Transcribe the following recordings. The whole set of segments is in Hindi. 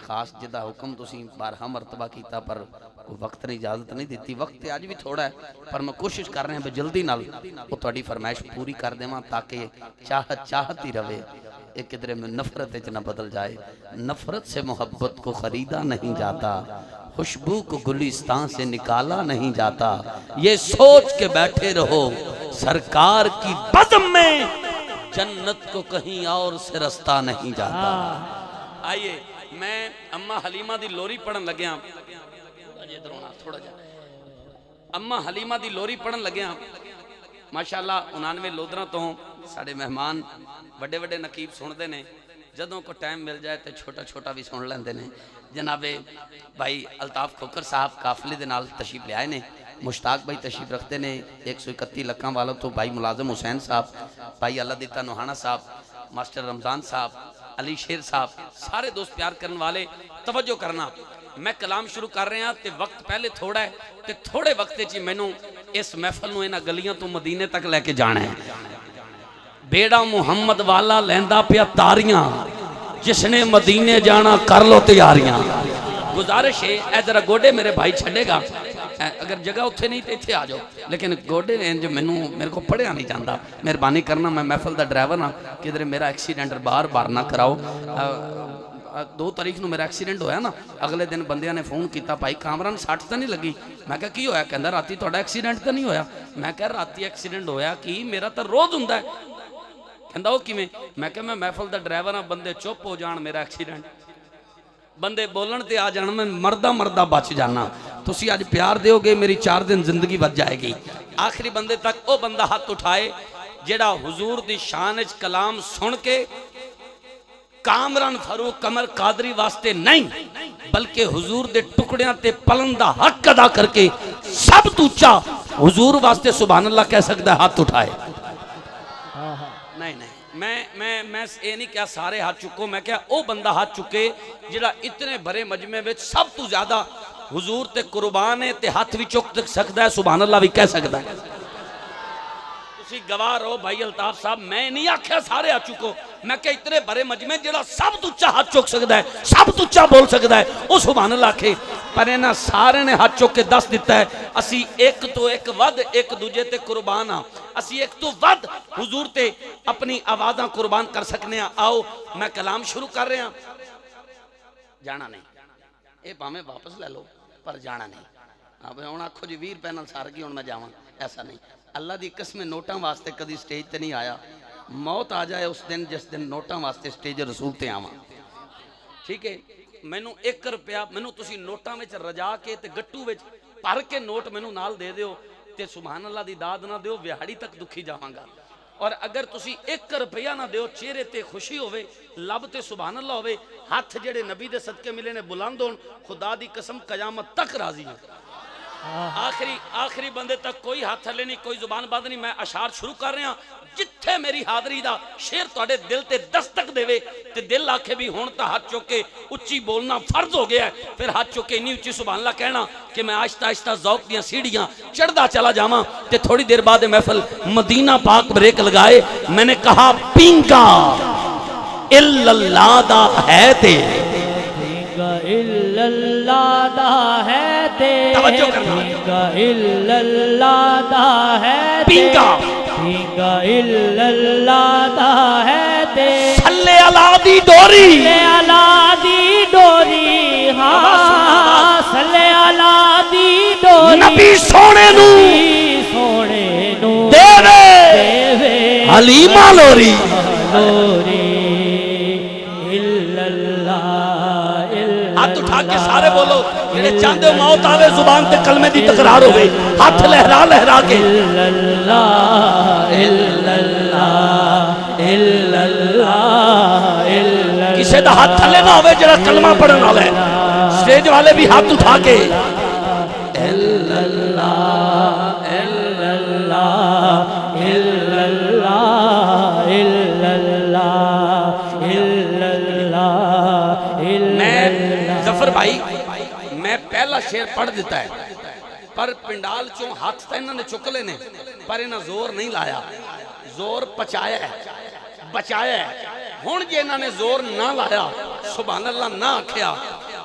खास जिदा हुक्म तुसी 12 मरतबा किया पर वक्त ने इजाजत नहीं दी। वक्त अज भी थोड़ा है पर मैं कोशिश कर रहा भी जल्दी नाल वो तुहाडी फरमाइश पूरी कर देवां ताकि चाहत चाहत ही रहे, एक किधरे में नफरत न बदल जाए। नफरत से मोहब्बत को खरीदा नहीं जाता, खुशबू को गुलिस्तान से निकाला नहीं जाता। ये सोच के बैठे रहो सरकार की बज़्म में जन्नत को कहीं और से रास्ता नहीं जाता। आइए मैं अम्मा हलीमा दी लोरी पढ़न लग्या, थोड़ा जा अम्मा हलीमा दी लोरी पढ़न लग्या। माशाअल्लाह 99 लोधरा तो साढ़े मेहमान बड़े बड़े नकीब सुनते ने, जदों को टाइम मिल जाए तो छोटा छोटा भी सुन लेंदे ने। जनाबे भाई अल्ताफ खोकर साहब काफिले दे नाल तशरीफ ले आए ने, मुश्ताक भाई तशरीफ रखते ने 131 लक्कां वालों तो भाई मुलाजम हुसैन साहब, भाई अल्लाह दिता नोहाना साहब, मास्टर रमजान साहब, अली शेर साहब, सारे दोस्त प्यार करने वाले। तवज्जो करना, मैं कलाम शुरू कर रहा तो वक्त पहले थोड़ा है तो थोड़े वक्त च मैनू इस महफल में इन्हां गलियां तो मदीने तक लैके जाना है। बेड़ा मुहम्मद वाला लैंदा पिया तारियां, जिसने मदीने जाना कर लो तैयारियां। गुजारिश है ए जरा गोडे मेरे भाई छड़ेगा, अगर जगह उत्थे नहीं तो इत्थे आ जाओ, लेकिन गोडे जो मैनू मेरे को पढ़िया नहीं जाता, मेहरबानी करना। मैं महफल का ड्राइवर हाँ, किधरे मेरा एक्सीडेंट बार बार ना कराओ। 2 तारीख को मेरा एक्सीडेंट होया ना, अगले दिन बंदियां ने फोन किया भाई कामरान सट तो नहीं लगी। मैं क्या की होया, कहंदा राती तुहाडा एक्सीडेंट तो नहीं होया। मैं क्या राती एक्सीडेंट होया कि मेरा तो रोज हुंदा है। कहंदा वो किवें, मैं क्या मैं महफल का ड्राइवर हाँ, बंदे चुप हो जान मेरा एक्सीडेंट, बंदे बोलन ते आ जान, मैं मरदा मरदा बच जाना। तुसी अज प्यार दोगे मेरी 4 दिन जिंदगी बच जाएगी। आखिरी बंदे तक वो बंदा हाथ उठाए जेड़ा हुजूर दी शान च कलाम सुन के कामरान फारूक कमर कादरी वास्ते नहीं बल्कि हुजूर दे टुकड़ियां ते पलन दा हक अदा करके सब तो उच्चा हुजूर वास्ते सुभान अल्लाह कह सकता है, हाथ उठाए। नहीं नहीं मैं ये नहीं क्या सारे हाथ चुको, मैं क्या वो बंदा हाथ चुके जिहड़ा इतने भरे मजमे में सब तो ज्यादा हुजूर ते कुर्बान है ते हाथ भी चुक सकता है, सुभान अल्लाह भी कह सकता है। तुसी गवाह रहो भाई अल्ताफ साहब, मैं नहीं आख्या सारे हाथ चुको, मैं क्या इतने बड़े मजमे जिहड़ा सब तो उच्चा हाथ चुक सकता है, सब तो उच्चा बोल सकता है, वो सुभान अल्लाह आखे। पर इन्हां सारे ने हाथ चुक के दस दिता है असी एक तो एक वध एक दूजे ते कुर्बान हाँ, असी एक तो वध हुजूर ते अपनी आवाज़ां कुर्बान कर सकने। आओ मैं कलाम शुरू कर रहा। जाना नहीं, ये भावें वापस ले लो पर जाना नहीं। हाँ हूँ आखो जी 20 रुपए नाल सार गई, हूँ मैं जावां, ऐसा नहीं। अल्लाह की कसम नोटां वास्ते कभी स्टेज ते नहीं आया, मौत आ जाए उस दिन जिस दिन नोटां वास्ते स्टेज रसूल ते आवां। ठीक है, मैनू 1 रुपया मैनू तुसी नोटां विच रजा के ते गट्टू विच भर के नोट मैनू नाल दे दिओ ते सुभान अल्लाह दी दाद ना दिओ, विहाड़ी तक दुखी जावांगा। और अगर तुसी 1 रुपया ना दिओ, चेहरे ते खुशी होवे, लब ते सुभान अल्लाह होवे, हाथ जेड़े नबी दे सदके मिले ने बुलंद होण, खुदा दी कसम कयामत तक राजी है। आखिरी बंदे तक कोई हाथ थले नहीं, कोई जुबान बंद नहीं। मैं अशार शुरू कर रहा, जिथे मेरी हादरी दा शेर तुहाडे दिल ते दस्तक देवे ते दिल आखे भी हुण तां हाथ चुक के उच्ची बोलना फर्ज हो गया है, फिर हाथ चुक के इन्नी उच्ची सुभान अल्लाह कहना कि मैं आहिस्ता आहिस्ता ज़ौक दियां सीढ़ियां चढ़दा चला जावां। ते थोड़ी देर बाद महफल मदीना पाक ब्रेक लगाए। मैंने कहा पींगा इल्लल्लाह दा है ते, इल्लल्लाह दा है ते, तवज्जो करना, इल्लल्लाह दा है पींगा इल्लल्लाह दा है ते, सल्ले अला दी डोरी, सल्ले अला दी डोरी, हाँ सल्ले अला दी डोरी, नबी सोने नू देवे हलीमा लोरी। हाथ उठा के सारे बोलो, जेड़े चाहते हो मौत आवे जुबान ते कलमे दी तकरार होवे, हाथ लहरा लहरा के किसे दा हाथ थले ना होवे जेड़ा कलमा पढ़न वाला है। स्टेज वाले भी हाथ उठा के जफर भाई मैं पहला शेर पढ़ दिता है, पर पिंडाल चों हाथ तो इन्होंने चुक लेने, पर इन्हें जोर नहीं लाया, जोर पचाया है, बचाया है। हुण जे इन्होंने जोर ना लाया, सुभान अल्लाह ना आख्या,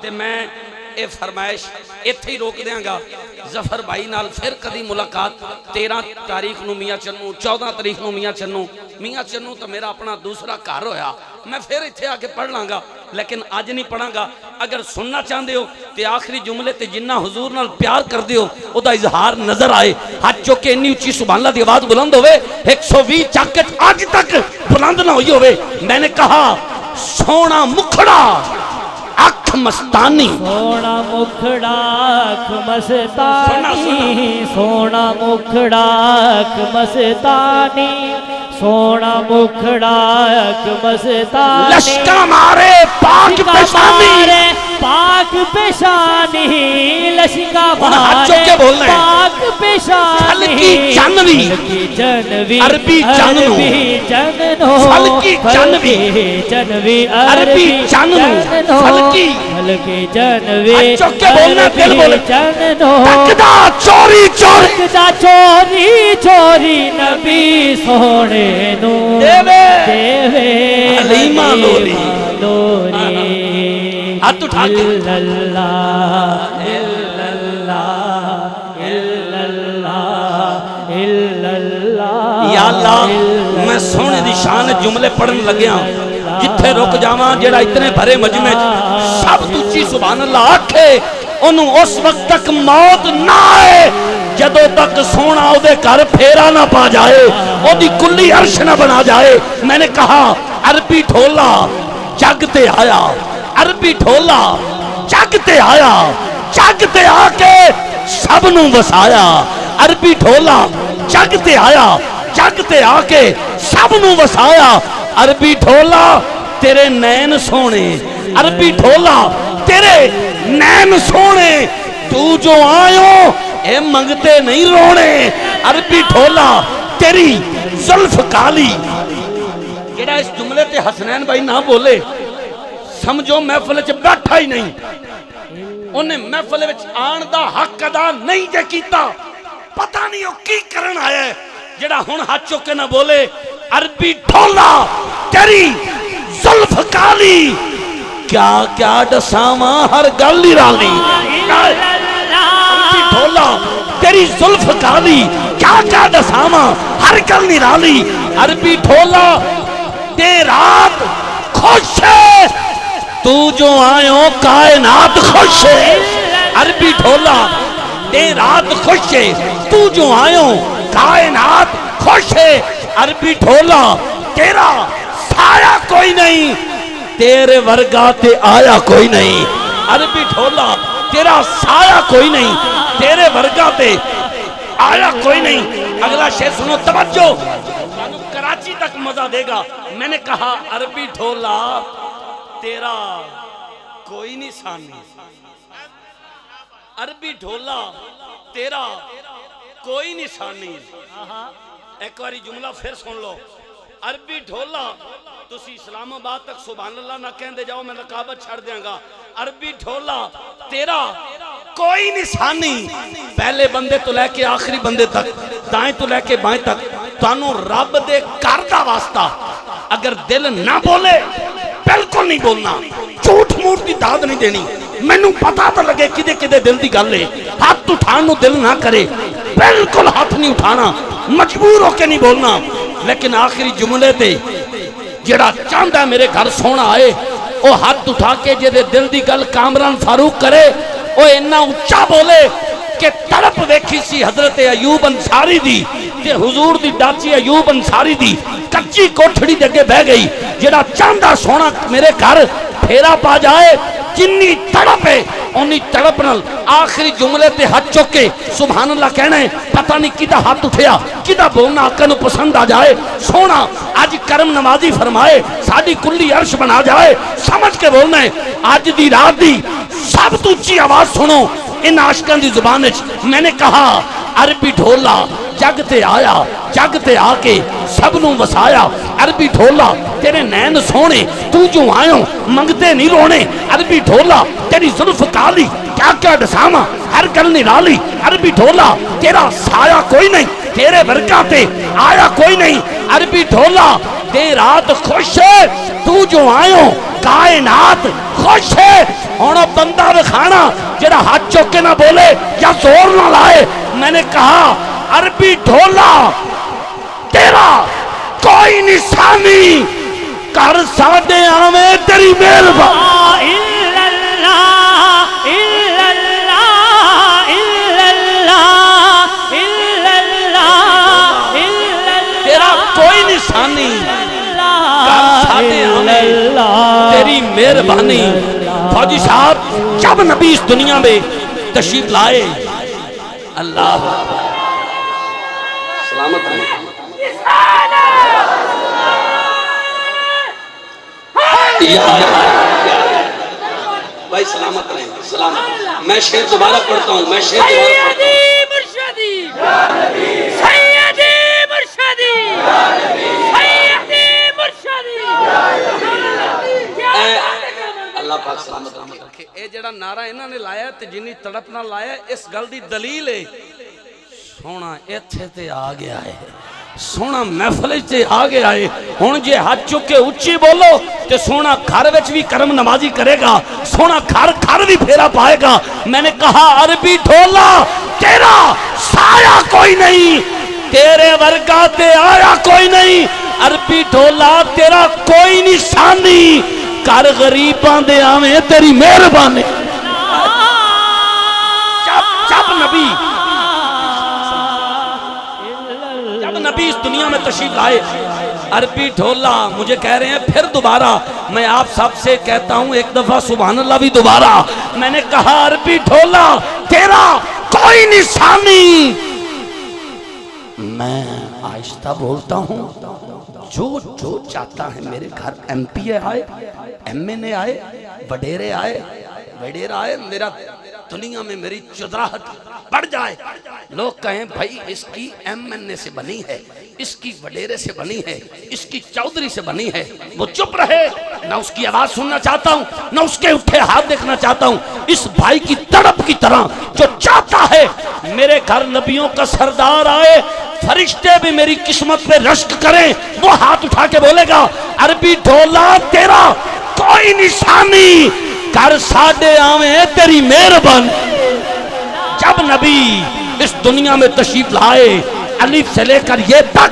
ते मैं ये फरमाइश इत्थे ही रोक देंगा। जफर भाई नाल फिर कदी मुलाकात 13 तारीख नूं मियाँ चन्नू, 14 तारीख नूं मियाँ चन्नू। मियाँ चन्नू तो मेरा अपना दूसरा घर होया, मैं फिर इत्थे आके पढ़ लांगा, लेकिन अज नहीं पढ़ांगा। अगर सुनना चाहते हो तो आखिरी जुमले ते जिन्ना हुजूर नाल प्यार कर दियो उदा इजहार नजर आए। हाथ चुक के इन्नी उच्ची सुभान अल्लाह दी आवाज बुलंद होवे 120 चक अज तक बुलंद ना हुई होवे। मैंने कहा सोना मुखड़ा अख मस्तानी, सोना मुखड़ा अख मस्तानी, सोना मुखड़ा अख मस्तानी, सोना मुखड़ा अख मस्तानी, लश्का मारे पाक पेशानी, पाक पेशानी, लश्का मारे पाक पेशानी, हल्की जानवी, जनवी अरबी जानू, जननो, हल्की जानवी, जनवी अरबी जानू, हल्की हल्की जनवी, चौके बोलना दिल बोले, जननो, तकदा चोरी चोरी, तकदा चोरी चोरी नबी सोने नू देवे देवे हलीमा लोरी लोरी। हाथ उठा के इल्लल्लाह इल्लल्लाह इल्लल्लाह इल्लल्लाह। या अल्लाह मैं सोने दी शान जुमले पढ़न लग्या, जिथे रुक जावां जेड़ा इतने भरे मजमे सब तुच्ची सुभान अल्लाह आखे ओनू उस वक्त तक मौत ना आए जदों तक सोना उहदे घर फेरा ना पा जाए, ओदी कुल्ली अर्श ना बना जाए। मैंने कहा अरबी ढोला जग ते आया, अरबी ढोला जग ते आया, जग ते आके सब नू वसाया। अरबी ढोला जग ते आया, जग ते आके सब नू वसाया। अरबी ढोला तेरे नैन सोने, अरबी ढोला तेरे नैन सोने, तू जो आयो ए मंगते नहीं रोने। अरबी ढोला तेरी जुल्फ काली। जेड़ा इस जुमले ते हसनैन भाई ना बोले समझो महफिल च बैठा ही नहीं, उन्हें महफिल विच आण दा हक अदा नहीं जे कीता। पता नहीं वो की करन आया है जेड़ा हुण हाथ चुक के ना बोले। अरबी ढोला तेरी जुल्फ काली, क्या क्या दसावा हर गल निराली। अरबी ढोला तेरी जुल्फ काली, क्या क्या दसावा हर गल निराली। अरबी ढोला ते रात खुश है, तू जो आयो कायनात खुश है। अरबी ढोला ते रात खुश है, तू जो आयो कायनात खुश है। अरबी ढोला तेरा साया कोई नहीं, तेरे वर्गा ते आया कोई नहीं। अरबी ढोला तेरा साया कोई नहीं, तेरे वर्गा ते आया कोई नहीं। अगला शेर सुनो तवज्जो, कराची तक मजा देगा। मैंने कहा अरबी ढोला तेरा कोई निशानी, अरबी ढोला तेरा कोई निशानी। एक बारी जुमला फिर सुन लो। अरबी ढोला तुसी इस्लामाबाद तक सुभान अल्लाह ना कहते जाओ, मैं नकाबत छड़ देंगा। अरबी ढोला तेरा कोई निशानी, पहले बंदे तो लेके आखिरी बंदे तक, दाएं तो लेके बाएं तक, तानू रब दे घर दा वास्ता अगर दिल ना बोले बिल्कुल नहीं बोलना, झूठ मूठ की दाद नहीं देनी। मैनू पता तो लगे किदे किदे दिल की गल है, हाथ उठाने को दिल ना करे बिल्कुल हाथ नहीं उठाना, मजबूर होके नहीं बोलना। लेकिन आखिरी जुमले ते जेड़ा चाहता मेरे घर सोना आए वो हाथ उठा के जेदे दिल की गल कामरान फारूक करे, वो इन्ना उच्चा बोले कि तड़प वेखी सी हजरत अयूब अंसारी दी ते हुजूर दी दाची अयूब अंसारी दी कच्ची कोठड़ी दे अगे बह गई। जेड़ा चाहता सोना मेरे घर फेरा पा जाए, जिन्नी तड़प है उन्नी तड़प नाल आखिरी जुमले ते हाथ चुक के सुभान अल्लाह कहना है। पता नहीं किदा हाथ उठया, किदा बोलना आका नूं पसंद आ जाए। सोना अज करम नवाजी फरमाए, साडी कुल्ली अर्श बना जाए, समझ के बोलना है। अज दी रात दी सब तो उच्ची आवाज सुनो इन आशिकां दी जुबान विच। मैंने कहा अरबी ढोला जग ते आया, जग ते आके सब नूं वसाया। अरबी ढोला तेरे नैन सोने, तू जो आयो मंगते नहीं रोने। अरबी ढोला तेरी जुल्फ काली, क्या क्या दसावा हर गल निराली। अरबी ढोला तेरा साया कोई नहीं, तेरे वर्गा ते आया कोई नहीं। अरबी ढोला दे रात खुश है, तू जो आयो कायनात खुश है। हुण बंदा विखाना जेड़ा हाथ चुक के ना बोले या जोर ना लाए। मैंने कहा अरबी ढोला तेरा कोई निशानी कर साडे आवे तेरी मेहरबानी। तेरी मेहरबानी। फौजी साहब जब नबी इस दुनिया में तशरीफ लाए, अल्लाह सलामत रहे भाई, सलामत रहे सलामत। मैं शेर दोबारा पढ़ता हूँ, मैं शेर दोबारा पढ़ता हूँ। अल्लाह पाक सलामत रखे। ये जड़ा नारा इन्होंने लाया ते जिन्नी तड़प ना लाया, इस गल दी दलील है सोना इत्थे ते आ गया है, सोना महफिल ते आ गया है। हुण जे हाथ चुक के उच्ची बोलो ते सोना घर विच भी करम नमाजी करेगा, सोना घर घर भी फेरा पाएगा। मैंने कहा अरबी ढोला तेरा साया कोई नहीं, तेरे वर्गा ते आया कोई नहीं। अरबी ढोला तेरा कोई निशानी कर गरीबां दे आवे तेरी मेहरबानी। जब नबी इस दुनिया में तशरीफ लाए, अरबी ढोला मुझे कह रहे हैं फिर दोबारा, मैं आप सबसे कहता हूं एक दफा सुभान अल्लाह भी दोबारा। मैंने कहा अरबी ढोला तेरा कोई निशानी। मैं आहिस्ता बोलता हूं, जो जो चाहता है मेरे घर MP आए, MNA आए, वडेरे आए, वडेरा आए, मेरा दुनिया में मेरी चुदराहट बढ़ जाए। लोग कहें भाई इसकी MNA से बनी है, इसकी वडेरे से बनी है, इसकी चौधरी से बनी है, वो चुप रहे। ना उसकी आवाज सुनना चाहता हूँ, ना उसके उठे हाथ देखना चाहता हूँ। इस भाई की तड़प की तरह जो चाहता है मेरे घर नबियों का सरदार आए, फरिश्ते भी मेरी किस्मत पे रश्क करें, वो हाथ उठा के बोलेगा अरबी ढोला तेरा कोई निशानी कर साडे आवे तेरी मेहरबानी। जब नबी इस दुनिया में तशरीफ लाए, अलिफ से लेकर ये तक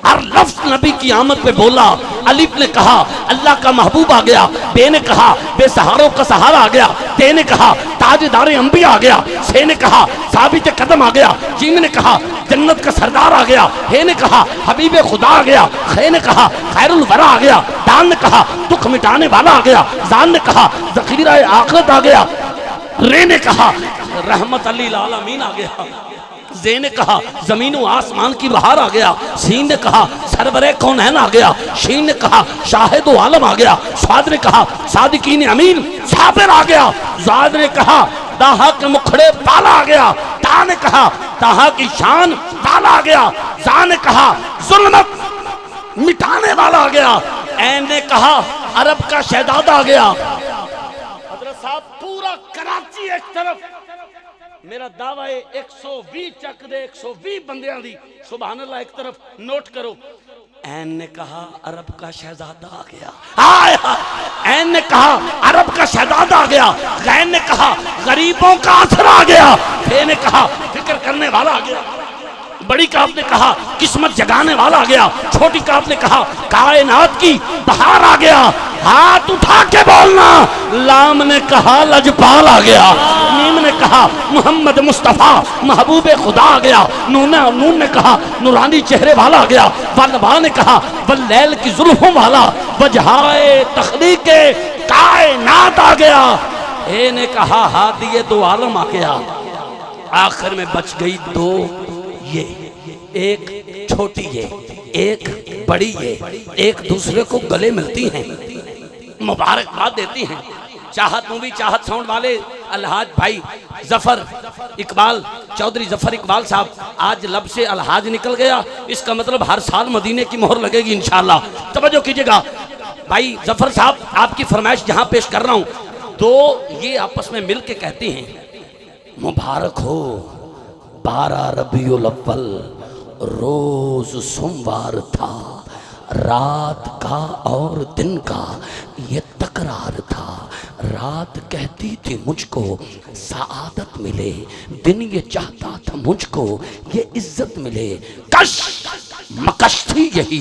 हर लफ्ज नबी की आमद पे बोला। अलिफ ने कहा अल्लाह का महबूब आ गया, बे ने कहा बेसहारों का सहारा आ गया, ते ने कहा ताजदार अंबिया आ गया, से ने कहा साबित कदम आ गया, जीम ने कहा जन्नत का सरदार आ गया, हे ने कहा हबीब खुदा आ गया, खे ने कहा खैरुल वरा आ गया, दान ने कहा दुख मिटाने वाला आ गया, जान ने कहा ज़ख़ीरा आखिरत आ गया, रे ने कहा रहमत लिल आलमीन आ गया, जे ने कहा जमीन व आसमान की बहार आ गया, सीन ने कहा सरवरे कौनैन आ गया, शीन ने कहा शाहिद व आलम आ गया, स्वाद ने कहा सादिकीन अमीन साबिर आ गया, ज़ाद ने कहा दाहा के मुखड़े ताला आ गया, ता ने कहा ताहा की शान ताला आ गया, जा ने कहा जुल्मत मिटाने वाला आ गया, ऐन ने कहा अरब का शहजादा आ गया। हज़रत साहब पूरा कराची एक तरफ, मेरा दावा है 120 चक दे 120 बंदियां दी सुभान अल्लाह एक तरफ नोट करो। ऐन ने कहा अरब का शहजादा आ गया, ऐन ने कहा अरब का शहजादा आ गया, गैन ने कहा गरीबों का आसरा आ गया, फे ने कहा फिक्र करने वाला आ गया, बड़ी काफ ने कहा किस्मत जगाने वाला आ गया, छोटी काफ ने कहा कायनात की बहार आ गया, हाथ उठा के बोलना लाम ने कहा लजपाल आ गया, नीम ने कहा मोहम्मद मुस्तफ़ा महबूब खुदा आ गया, नून ने कहा नूरानी चेहरे वाला आ गया, वल्लभा ने कहा वल्लैल की जुल्फों वाला, वजहाए तख्लीक़े कायनात आ गया, ए ने कहा हादिये दो आलम आ गया। आखिर में बच गई दो, ये एक छोटी ये एक बड़ी ये, एक दूसरे को गले मिलती हैं, मुबारकबाद देती हैं। चाहत मूवी चाहत साउंड वाले अलहाज भाई जफर इकबाल चौधरी जफर इकबाल साहब आज लब से अलहाज निकल गया, इसका मतलब हर साल मदीने की मोहर लगेगी इंशाअल्लाह। तवज्जो कीजिएगा भाई जफर साहब, आपकी फरमाइश जहां पेश कर रहा हूं, तो ये आपस में मिल के कहती हैं मुबारक हो 12 रबीउल अव्वल रोज सोमवार था, रात का और दिन का ये तकरार था। रात कहती थी मुझको सआदत मिले, दिन ये चाहता था मुझको ये इज्जत मिले। कश मकश थी यही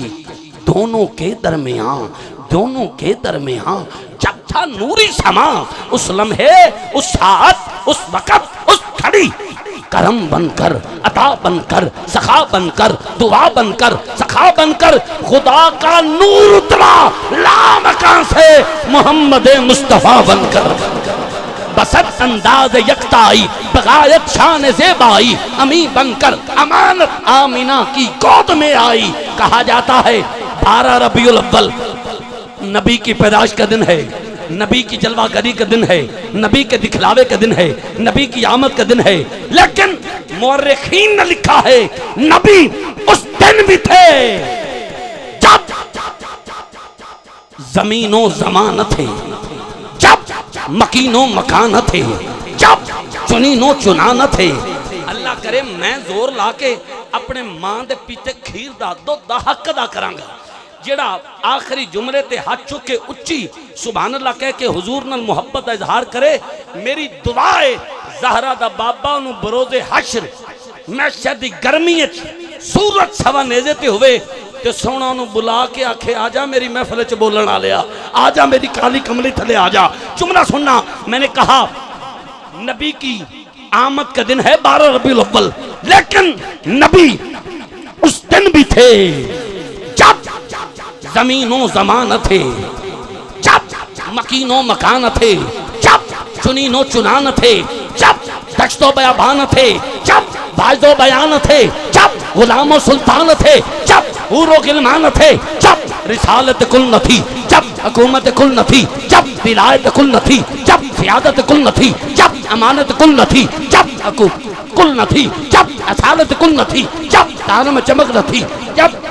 दोनों के दरमियान, दोनों के दरमियान जब था नूरी समा। उस लम्हे, उस साथ, उस वक़्त, उस घड़ी करम बनकर, अता बनकर, सखा बनकर, दुआ बनकर, सखा बनकर खुदा का नूर उतरा लामकान से मोहम्मद मुस्तफ़ा बनकर। बसत अंदाज यकताई बगायत शान ज़ेबाई, अमी बनकर अमानत आमिना की गोद में आई। कहा जाता है 12 रबीउल अव्वल नबी की पैदाइश का दिन है, नबी की जलवागरी का दिन है, नबी के दिखलावे का दिन है, नबी की आमद का दिन है। लेकिन मुअर्रिखीन ने लिखा है नबी उस दिन भी थे जब जमीनो जमान थे, जब मकीनो मकान थे, जब चुनीनो चुनान थे। अल्लाह करे मैं जोर ला के अपने मां दे पीते खीर दा दुध दा हक अदा करांगा। जेड़ा आखिरी जुमरे ते हाथ चुक के उच्ची सुभान अल्लाह कह के हुजूर नाल मुहब्बत दा इजहार करे, मेरी दुआ है ज़हरा दा बाबा नू बरोज़े हश्र मैशर दी गर्मी सूरज सवा नेज़े ते होवे ते सोना नू बुला के आखे आजा मेरी महफिल च बोलण आ लिया, आजा मेरी काली कमली थले आजा। जुमला सुनना, मैंने कहा नबी की आमद का दिन है 12 रबीउल अव्वल, लेकिन नबी उस दिन भी थे जब जमीनो जमान थे, जब मकीनो मकान थे, जब चुनीनो चुनान थे, जब दश्तो बयाबान थे, जब बाजो बयान थे, जब गुलामो सुल्तान थे, जब हूरो गिलमान थे, जब रिसालत कुल न थी, जब हुकूमत कुल न थी, जब विलायत कुल न थी, जब सियादत कुल न थी, जब अमानत कुल न थी, जब कुल न थी, जब असालत कुल न थी, जब तारों में चमक न थी, जब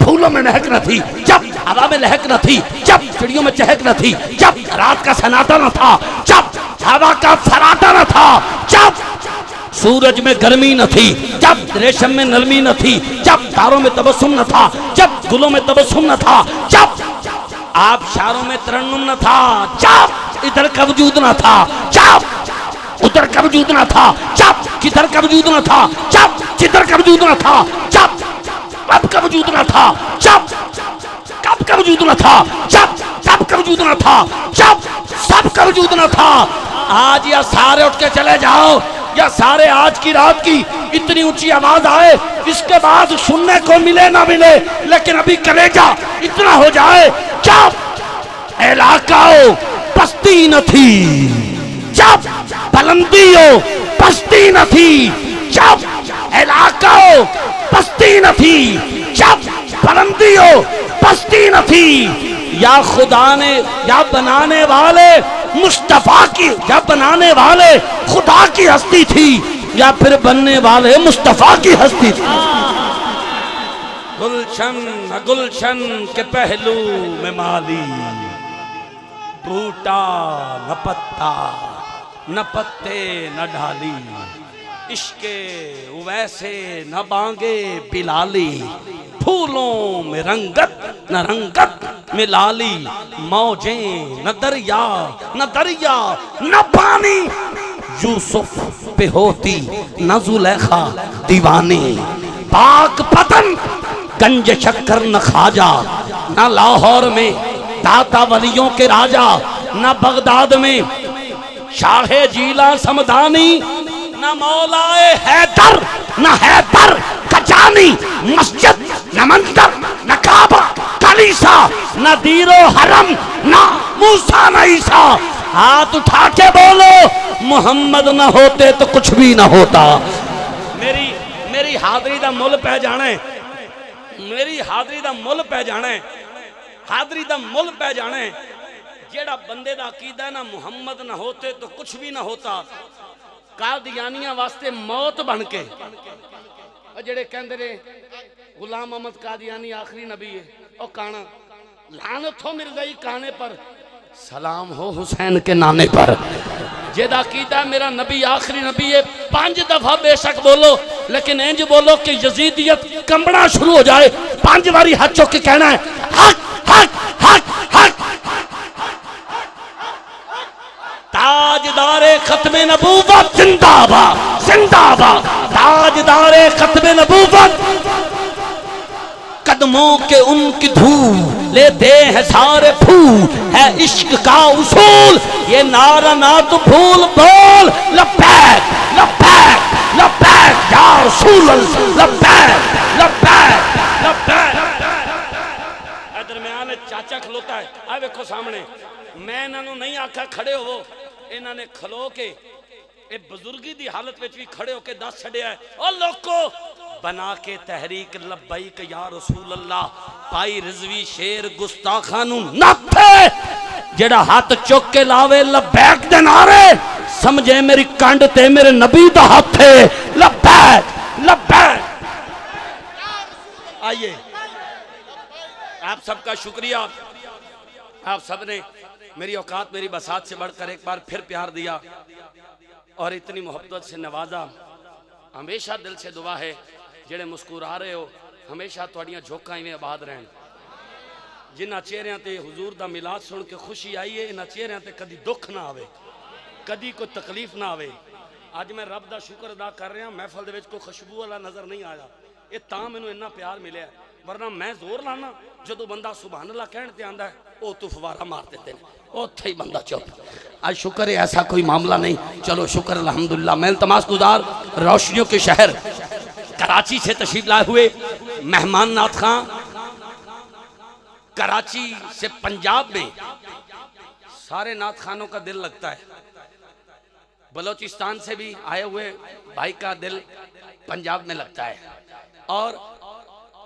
फूलों में महक न थी, जब हवा में लहक न थी, जब चिड़ियों में चहक न थी, जब रात का सन्नाटा न था, जब हवा का फराटा न था, जब सूरज में गर्मी न थी, जब रेशम में नरमी न थी, जब तारों में तबस्सुम न था, जब गुलों में तबस्सुम न था, जब आबशारों में तरन्नुम न था, जब इधर का वजूद न था, जब उधर का वजूद न था, जब किधर का वजूद न था, जब जिधर का वजूद न था, जब अब का वजूद न था, जब कब का वजूद न था, जब तब का वजूद न था, जब सब का वजूद न था। आज या सारे उठ के चले जाओ या सारे आज की रात की इतनी ऊंची आवाज आए, इसके बाद सुनने को मिले ना मिले, लेकिन अभी कलेजा इतना हो जाए जब इलाकाओ पस्ती न थी, जब बुलंदियों पस्ती न थी, जब इलाकाओ पस्ती न थी, जब बुलंदियों पस्ती न थी। या खुदा ने या बनाने वाले मुस्तफा की, या बनाने वाले खुदा की हस्ती थी, या फिर बनने वाले मुस्तफा की हस्ती थी। गुलशन गुलशन के पहलू में माली, बूटा न पत्ता न पत्ते न डाली, इश्के वैसे न बांगे बिलाली, फूलों में रंगत न रंगत में लाली, मौजें न दरिया न पानी, यूसुफ पे होती न जुलेखा दीवानी, पाक पतन गंज शक्कर न खाजा, न लाहौर में दाता वलियों के राजा, न बगदाद में शाहे जीला समदानी, न मौलाए हैदर न हैदर कचानी, मस्जिद न मंदिर न काबा कलीसा, न दीरो हरम न मूसा न ईसा। हाथ उठा के बोलो मोहम्मद न होते तो कुछ भी न होता। मेरी हाजरी दा मुल पै जाने, मेरी हाजरी दा मुल पै जाने, हाजरी दा मुल पै जाने। जेड़ा बंदे दा अकीदा है ना मुहम्मद न होते तो कुछ भी ना होता, कादियानियां वास्ते मौत बन के, जेड़े कहंदे ने गुलाम अहमद कादियानी आखिरी नबी है, और काना लानत हो मिर्ज़ाई काने पर, सलाम हो हुसैन के नाने पर। जेदा अकीदा मेरा नबी आखिरी नबी है, 5 दफा बेशक बोलो लेकिन इंज बोलो कि यजीदियत कंबना शुरू हो जाए। 5 बारी हाथ चुक के कहना है हक हक हक हक। ताजदारे खत्मे नबूवत जिंदाबाद जिंदाबाद। ताजदारे खत्मे नबूवत कदमों के उनकी धूल लेते हैं सारे फूल, है इश्क का उसूल ये नारा ना तो भूल बोल। लब्बैक लब्बैक लब्बैक या रसूल अल्लाह, लब्बैक लब्बैक लब्बैक। दरम्यान चाचा खलोता है, आ देखो सामने। मैं इन्होंने नहीं आखा खड़े हो, इन्होंने खलो के बुजुर्गी दी हालत में भी खड़े होके दस छड़िया है। और लोगों बना के तहरीक लब्बैक या रसूल अल्लाह। पाई रिजवी शेर गुस्ताखानू नाथे जेड़ा हाथ चुक के लावे लब्बैक दे नारे, समझे मेरी कंड ते मेरे नबी दा हाथ है। लब्बैक लब्बैक। आइए, आप सबका शुक्रिया। आप सबने मेरी औकात मेरी बसात से बढ़कर एक बार फिर प्यार दिया और इतनी मोहब्बत से नवाजा। हमेशा दिल से दुआ है जेड़े मुस्कुरा रहे हो हमेशा तुहाड़ियां झोंकां इवें आबाद रहन। जिन्हां चेहरियां ते हुजूर दा मिलाद सुन के खुशी आई है, इन्हां चेहरियां ते कदी दुख ना आवे, कदी कोई तकलीफ ना आवे। अज मैं रब दा शुक्र अदा कर रहा, महफल दे विच कोई खुशबू वाला नजर नहीं आया। ये तां मैनूं इन्ना प्यार मिलिया, वरना मैं जोर लाना जो बंदा सुभान अल्लाह कहण ते आंदा है वो तो फवारा मार देते हैं, उत्थे ही बंदा चुप। आज शुक्र है ऐसा कोई मामला नहीं। चलो शुक्र अल्हम्दुलिल्लाह। मैं तमाश गुजार रोशनियों के शहर कराची से तशरीफ लाए हुए मेहमान नाथ खां, कराची से पंजाब में सारे नाथ खानों का दिल लगता है। बलोचिस्तान से भी आए हुए भाई का दिल पंजाब में लगता है, और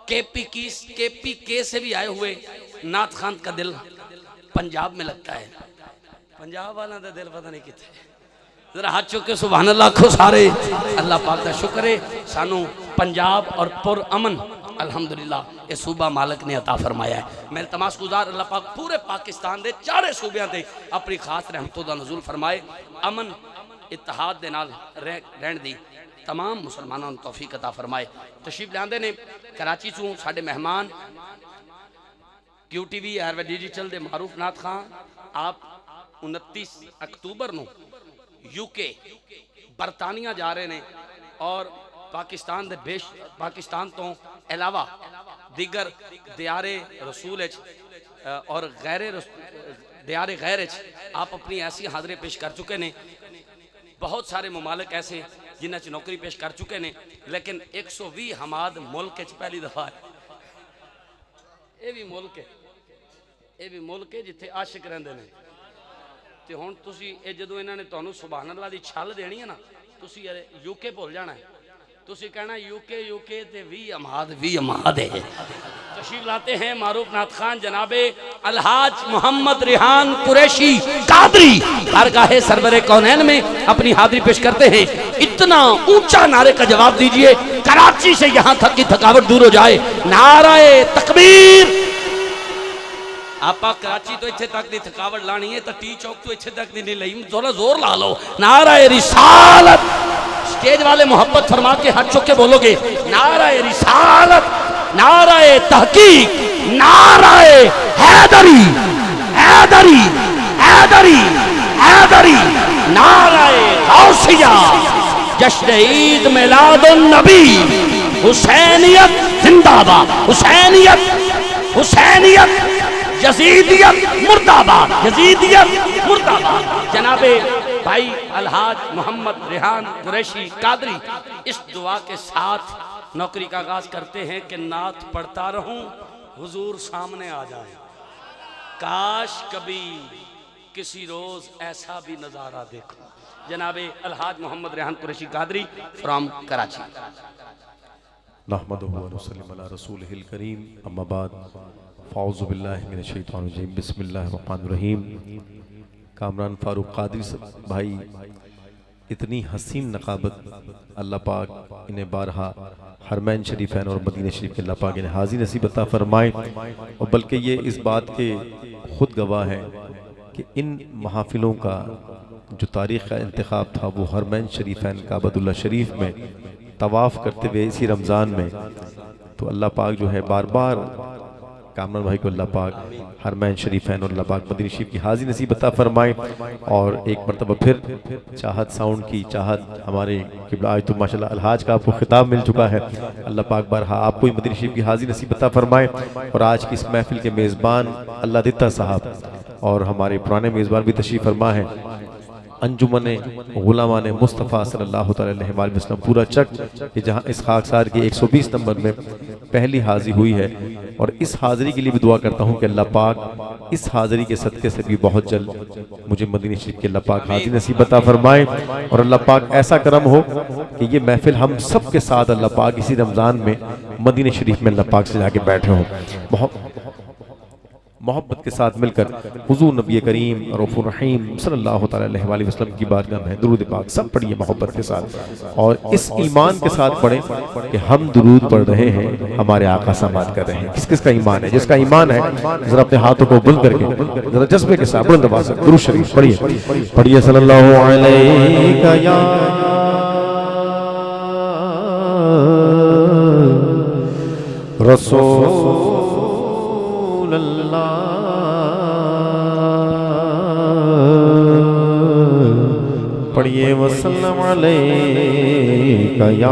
केपी के से भी आए हुए नाथ खान का दिल पंजाब में लगता है। पंजाब वाला का दिल पता नहीं कितने। जरा हाथ चुक के सुभान अल्लाह को सारे। अल्लाह पाक का शुक्र है सानू पंजाब और पुर अमन अल्हम्दुलिल्लाह ये सूबा मालिक ने अता फरमाया है। मेरे तमाश गुजार अल्लाह पाक पूरे पाकिस्तान के चारे सूबे से अपनी खास रहमतों का नज़ूल फरमाए। अमन इत्तेहाद दे नाल रहन दी तमाम मुसलमानों को तौफीक अता फरमाए। तशरीफ लियांदे ने कराची चों साडे मेहमान QTV एयर डिजिटल दे मारूफ नाथ खां। आप 29 अक्तूबर नूं UK बरतानिया जा रहे हैं और पाकिस्तान तो अलावा दीगर दियारे रसूल और दियारे गैर आप अपनी ऐसी हाज़री पेश कर चुके हैं। बहुत सारे ममालिक ऐसे जिन्हें च नौकरी पेश कर चुके हैं, लेकिन 120 हमाद मुल्क पहली दफा है। ये भी मुल्क है, ये भी मुल्क है जिथे आशिक रहंदे ने। ते हुण तुसी ये जदों इन्हां ने तुहानूं सुभान अल्लाह दी छल देनी है ना, तुसी UK भुल जाना है। तुसी कहना UK ते 20 अमाद है। तशरीफ लाते हैं मारूफ नाथ खान जनाबे अलहाज मोहम्मद रिहान कुरैशी कादरी बारगाहे सरवरे कौनैन में अपनी हाजिरी पेश करते हैं। इतना ऊंचा नारे का जवाब दीजिए कराची से यहाँ तक की थकावट दूर हो जाए। नाराए तकबीर। आपा कराची तो इत्थे तक दी थकावट लानी है तो टी चौक तो इत्थे तक दी नहीं लई, थोड़ा जोर ला लो। नाराए रिसालत। स्टेज वाले मोहब्बत फरमा के हाथ चुक के बोलोगे नाराए रिसालत, नाराए तहकीक, नाराए हैदरी हैदरी हैदरी हैदरी, नाराए गौसिया, जश्न ईद मिलादुन नबी, हुसैनियत जिंदाबाद, हुसैनियत हुसैनियत, यजीदियत मुर्दाबाद, यजीदियत मुर्दाबाद। जनाबे भाई अलहाज मोहम्मद रिहान कुरैशी कादरी इस दुआ के साथ नौकरी का आगाज करते हैं कि नात पढ़ता रहूं हुजूर सामने आ जाए। काश कभी किसी रोज ऐसा भी नजारा देखो। जनाबे अलहाज मोहम्मद रिहान कुरैशी कादरी फ्रॉम कराची। नहमदुहु व नसल्लिमु अला रसूलिहिल करीम, अम्मा बाद, फ़ाऊज़ु बिल्लाहि मिनश शैतानिर रजीम, बिस्मिल्लाहिर रहमानिर रहीम। कामरान फारूक कादरी भाई इतनी हसीन नकाबत अल्लाह पाक इन्हें बारहा हरमैन शरीफैन और मदीना शरीफ के अल्लाह पाक इन्हें हाज़िर नसीब अता फरमाए। और बल्कि ये इस बात के ख़ुद गवाह है कि इन महफिलों का जो तारीख़ का इंतखाब था वो हरमैन शरीफैन काबतुल्लाह शरीफ में तवाफ़ करते हुए इसी रमज़ान में, तो अल्लाह पाक जो है बार बार कामरान भाई को अल्लाह पाक हरमैन शरीफैन और अल्लाह पाक मदीना शरीफ की हाज़िर नसीब अता फरमाए। और एक मरतबा फिर चाहत साउंड की चाहत हमारे किबला, आज तो माशाल्लाह अलहाज का आपको खिताब मिल चुका है। अल्लाह पाक बारहा आपको ही मदीना शरीफ की हाज़िर नसीब अता फरमाए। और आज की इस महफिल के मेज़बान अल्लाह दित्ता साहब और हमारे पुराने मेज़बान भी तशरीफ़ फरमा है, अंजुमन गुलामान मुस्तफ़ा सल्लल्लाहु अलैहि वसल्लम पूरा चक कि जहाँ इस खाकसार की 120 नंबर में पहली हाज़िरी हुई है। और इस हाज़िरी के लिए भी दुआ करता हूँ कि अल्लाह पाक इस हाज़िरी के सदक़े से भी बहुत जल्द मुझे मदीना शरीफ के अल्लाह पाक हाज़िरी नसीब अता फरमाए। और अल्लाह पाक ऐसा करम हो कि ये महफिल हम सब के साथ अल्लाह पाक इसी रमज़ान में मदीना शरीफ में अल्लाह पाक से जाके बैठे हों, बहुत मोहब्बत के साथ मिलकर हुजूर नबी करीम रऊफ़ुर रहीम सल्लल्लाहु अलैहि वसल्लम की बारगाह में दुरूद पाक सब पढ़िए मोहब्बत के साथ। और इस ईमान के साथ पढ़ें कि हम दुरूद पढ़ रहे हैं, हमारे आका समात कर रहे हैं। किस किस का ईमान है? जिसका ईमान है जरा अपने हाथों को बुलंद करके जरा जज्बे के साथ बुलंद आवाज़ से दुरूद शरीफ पढ़िए, पढ़िए सल्लल्लाहु अलैहि या रसूल पढ़िए वसल्लम अलैका या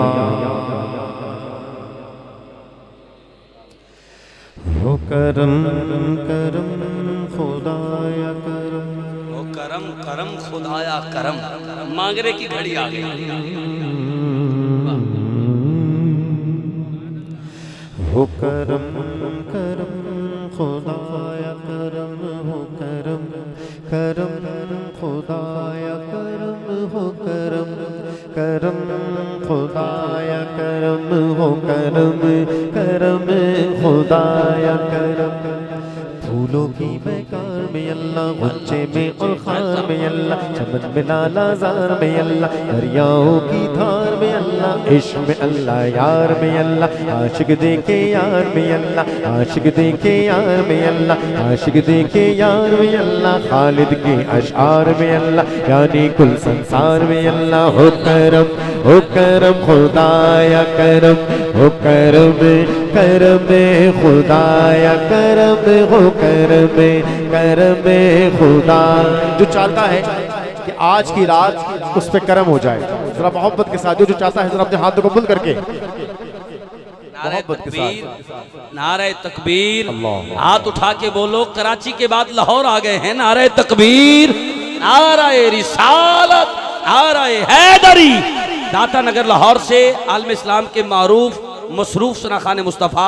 हो करम करम खुदाया करम, वो करम करम खुदाया करम, मांगने की घड़ी आ गई। हो करम करम खुदाया करम, हो करम करम खुदाया करम, हो करम करम खुदाया करम, हो करम करम खुदाया करम। फूलों की बेकार में अल्लाह, गुंचे में और खार में अल्लाह, चमन में लालाजार में अल्लाह, दरियाओं की धार में अल्लाह, इश्क में अल्लाह, यार में अल्लाह, आशिक देखे यार में अल्लाह, आशिक देखे यार में अल्लाह, आशिक देखे यार में अल्लाह, खालिद के अशआर में अल्लाह, यानी कुल संसार में अल्लाह। हो करम खुदाया करम, हो करम करम खुदाया करम, हो करम करम खुदा। जो चाहता है कि आज की रात उस पे करम हो जाए, जरा मोहब्बत के साथ जो चाहता है जरा अपने हाथों को बुलंद करके मोहब्बत के साथ नारे तकबीर, हाथ उठा के बोलो। कराची के बाद लाहौर आ गए हैं, नारे तकबीर, नारे रिसालत, नारे हैदरी। दाता नगर लाहौर से आलम इस्लाम के मारूफ मसरूफ सनाखान मुस्तफ़ा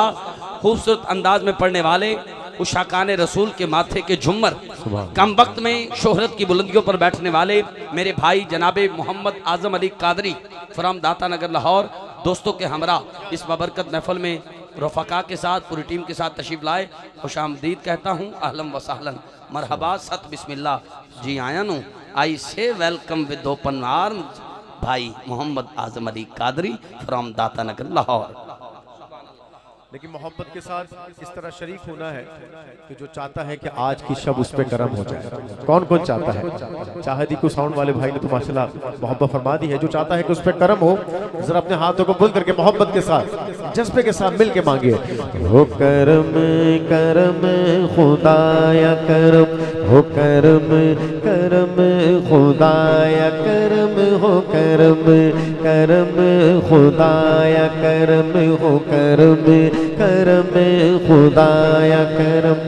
खूबसूरत अंदाज में पढ़ने वाले उशाकान रसूल के माथे के झुम्मर, कम वक्त में शोहरत की बुलंदियों पर बैठने वाले मेरे भाई जनाबे मोहम्मद आजम अली कादरी फ्राम दाता नगर लाहौर, दोस्तों के हमरा इस बबरकत महफल में रफ़ाका के साथ पूरी टीम के साथ तशरीफ लाए, खुश आमदीद कहता हूँ, अहलन व सहलन, मरहबा, सत बिस्मिल्लाह जी आया नो, आई से वेलकम विद ओपन आर्म्स भाई मोहम्मद आजम अली कादरी फ्राम दाता नगर लाहौर। लेकिन मोहब्बत के साथ इस तरह शरीक होना है कि जो चाहता है कि आज की शब उस पर करम हो जाए। कौन कौन चाहता है? चाहदी को साउंड वाले भाई ने तो माशाल्लाह मोहब्बत फरमा दी है। जो चाहता है कि उस पर करम हो, जरा अपने हाथों को बुलंद करके मोहब्बत के साथ जज्बे के साथ मिल के मांगे, हो करम करम खुदाया करम, हो करम करम खुदाया करम, हो करम करम खुदाया करम, हो करम करम खुदाया करम।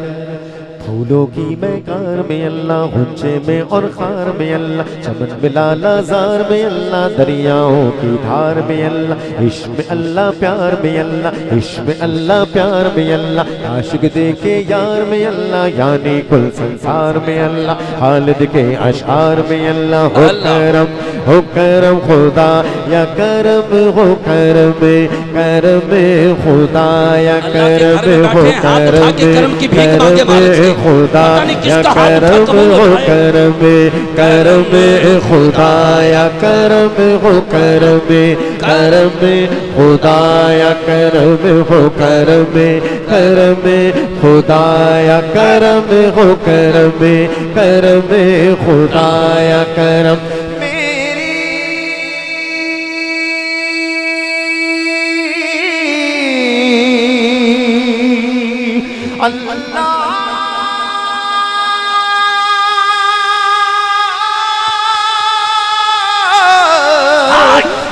फूलों की मैकार में अल्लाह, गुंचे में और खार में अल्लाह, चमन में लालाजार में अल्लाह, दरियाओं की धार में अल्लाह, इश्क में अल्लाह, प्यार में अल्लाह, इश्क में अल्लाह, प्यार में अल्लाह, आशिक देखे यार में अल्लाह, यानी कुल संसार में अल्लाह, खालिद के अशआर में अल्लाह। हो करम खुदा या करम, हो करम करम खुदा या करम, हो करम करम खुदा या करम, हो करम करम खुदा या करम, हो करम करम खुदा या करम, हो करम करम खुदा या करम, हो करम करम खुदा या करम।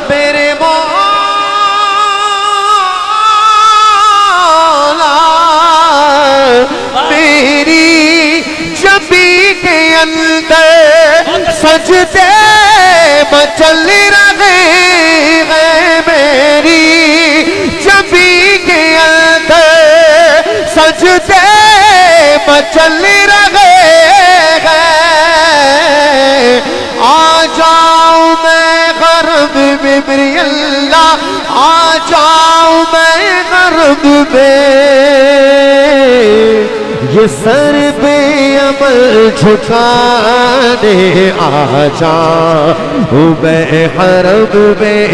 मेरे मौला मेरी जबी के अंदर सजदे मचल रहे हैं, मेरी जबी के अंदर सजदे मचल रहे हैं। आ जाऊं मैं गर्भ में मेरे अल्लाह, आ जाऊं मैं गर्भ में, ये सर पे अमल झुकाने आ जाऊं मैं हरम में,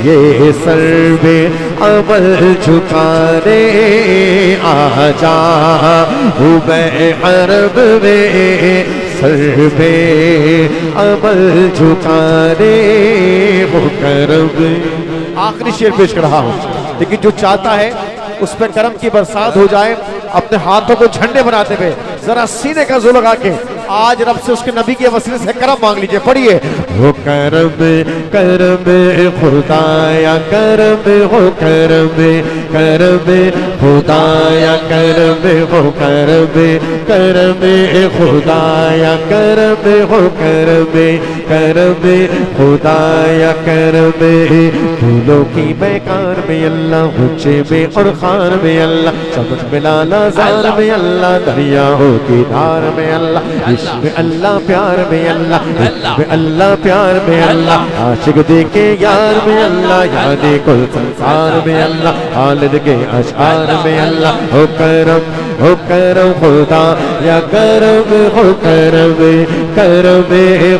ये सर पे अमल झुकाने आ जाऊं मैं हरम में, सर पे अमल झुकाने वो करम। आखिरी शेर पेश कर रहा हूं, लेकिन जो चाहता है उस पर करम की बरसात हो जाए, अपने हाथों को झंडे बनाते हुए जरा सीने का जोर लगा के आज रब से उसके नबी के वसीले से करम मांग लीजिए। पढ़िए, हो करम करम खुदाया करम, हो करम करम खुदाया करम, हो करम करम खुदाया करम, हो करम करम खुदाया करम। फूलों की मैकार में अल्लाह, ऊंचे में और खार में अल्लाह, चमक में लाला जार में अल्लाह, दरियाओं की धार में अल्लाह, इश्क़ अल्लाह प्यार में अल्लाह, इश्क़ अल्लाह प्यार में अल्लाह, आशिक देखे यार में अल्लाह, यानी कुल संसार में अल्लाह, खालिद के अशार में अल्लाह। हो करम खुदा या करम, हो करम करम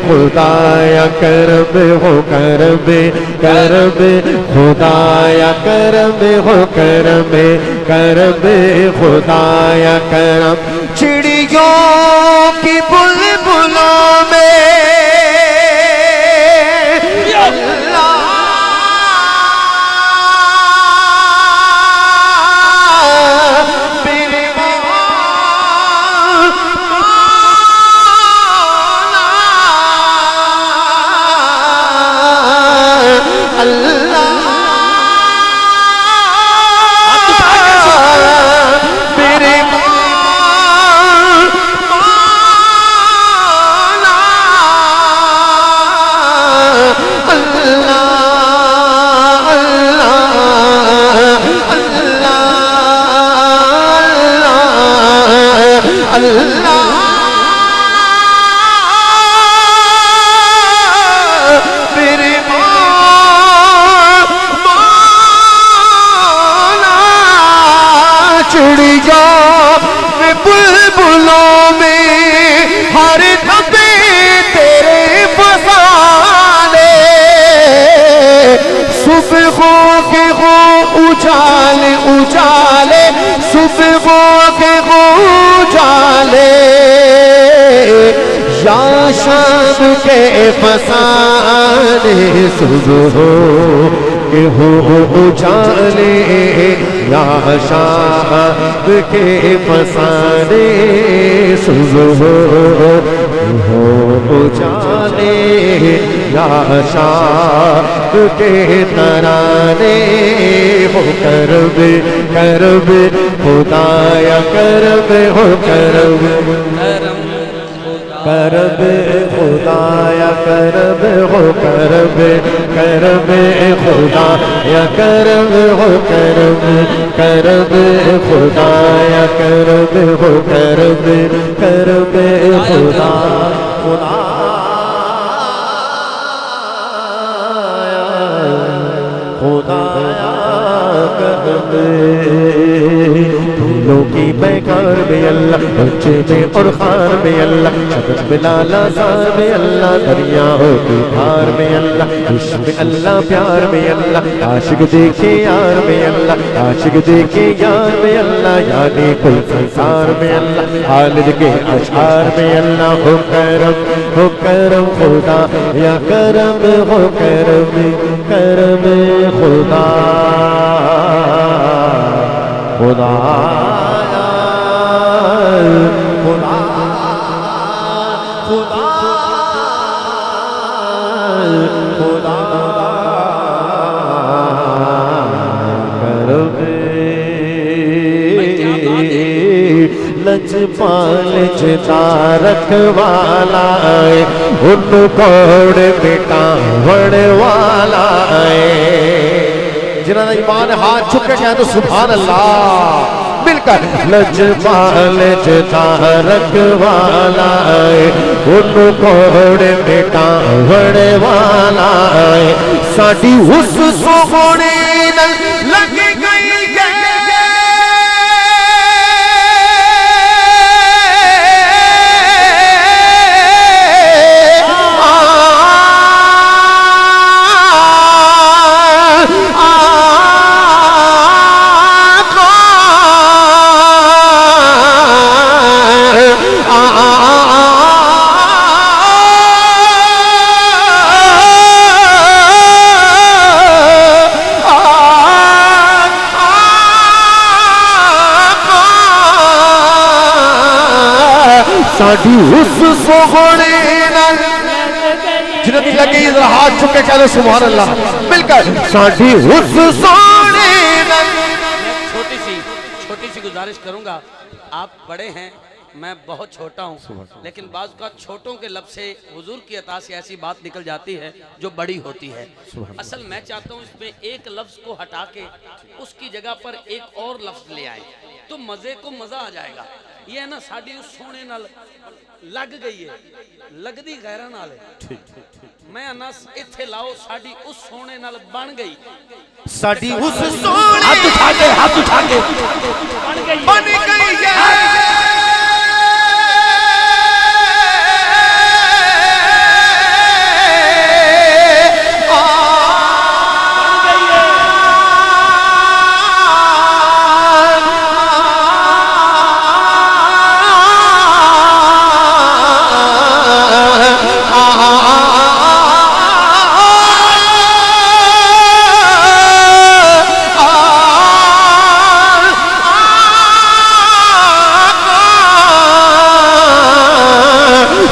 खुदा या करम, हो करम करम खुदा या करम, हो करम करम खुदा या करम। चिड़ियों की बुलबुलों में बुलबुलों में हर दबे तेरे फसाने, सुबहों के हो उजाले उजाले, सुबहों के हो उजाले, या शाम के फसाने, सुबहों के हो उजाले, या शाम के फसाने, सुबह हो उजाले, या शाम के तराने। हो करब करब खुदाया करब, हो करब करब खुदाया करब, हो करब करब खुदाया करब, हो करब करब खुदाया करब, हो करब करब खुदा खुदाया करब। फूलों की बैकार में अल्लाह, बच्चे में और खार में अल्लाह, शबद में लाला जार में अल्लाह, दरियाओं की धार में अल्लाह, इश्क़ अल्लाह प्यार में अल्लाह, आशिक देखे यार में अल्लाह, आशिक देखे यार में अल्लाह, यानी कुल संसार में अल्लाह, खालिद के अशार में अल्लाह। हो करम खुदा या करम, हो करम करम खुदा खुदा चा रखवाला है, उन कौड़ मिटावण वाला है। जिन्होंने ईमान हाथ चुके कह तो सुभान अल्लाह मिलकर। लजपाल चा रखवाला है, उन कौड़ मिटावण वाला है। साडी उस सोहणे लग गई साडी उस सोहणे जिन्हें लगे इधर हाथ चुके कह दो सुभान अल्लाह मिलकर। साडी उस सोहणे छोटी सी गुजारिश करूंगा। आप बड़े हैं, मैं बहुत छोटा हूं, लेकिन बाज़ का छोटों के लब से हुजूर की अता से ऐसी बात निकल जाती है जो बड़ी होती है। असल मैं चाहता हूं इसमें एक लफ्ज को हटा के उसकी जगह पर एक और लफ्ज ले आए तो मजे को मजा आ जाएगा। ये है ना साड़ी उस सोने नाल लग गई है, लगदी गैरा नाल है। मैं अनस इत्थे लाओ साड़ी उस सोने नाल बन गई। साड़ी उस सोने हाथ उठा के बन गई है।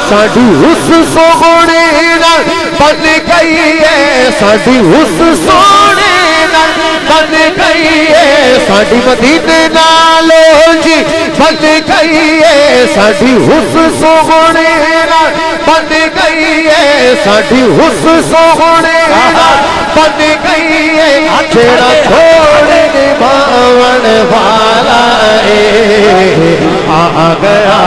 साड़ी उस सोहणे नाल बन गई है, साड़ी उस सोहणे नाल बन गई है। साड़ी मदीने नालो जी बन गई है, साड़ी उस सोहणे नाल बन गई है। साड़ी उस सोहणे नाल बन गई है। जेड़ा छोड़ निभावण वाला है आ गया